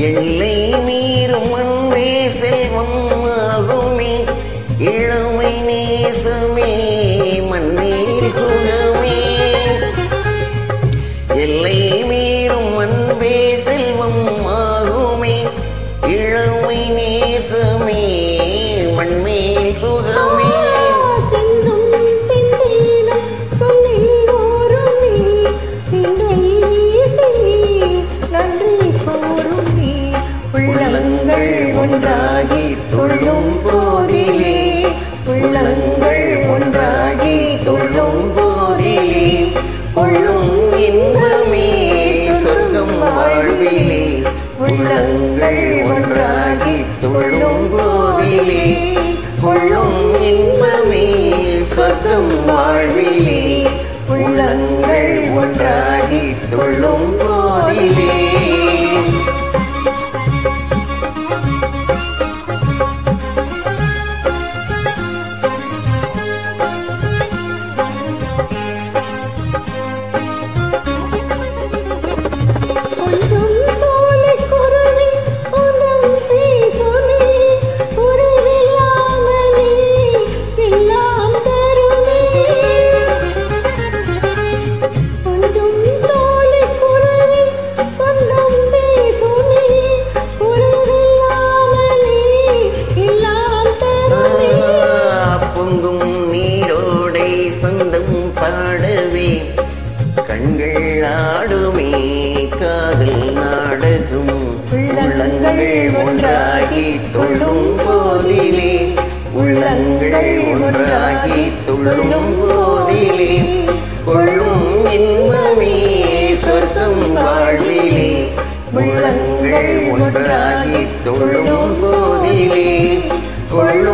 எல்லை மீறும் அன்பே செல்வம் ஆகுமே, இளமை நேசமே மண்ணில் சுகமே. எல்லை மீறும் அன்பே செல்வம் ஆகுமே, இளமை நேசமே மண்மேல் சுகமே. உள்ளங்கள் ஒன்றாகி துள்ளும் போதிலே, உள்ளங்கள் ஒன்றாகி துள்ளும் போதிலே, கொள்ளும் இன்பமே சொர்க்கம் வாழ்விலே. உள்ளங்கள் ஒன்றாகி துள்ளும் போதிலே, கொள்ளும் இன்பமே சொர்க்கம் வாழ்விலே. உள்ளங்கள் ஒன்றாகி துள்ளும் போதிலே. பாடவே கண்கள் ஆடுமே காதல் நாடகம். உள்ளங்கள் ஒன்றாகி துள்ளும் போதிலே, உள்ளங்கள் ஒன்றாகி துள்ளும் போதிலே, கொள்ளும் இன்பமே சொர்க்கம் வாழ்விலே. உள்ளங்கள் ஒன்றாகி துள்ளும் போதிலே, கொள்ளும்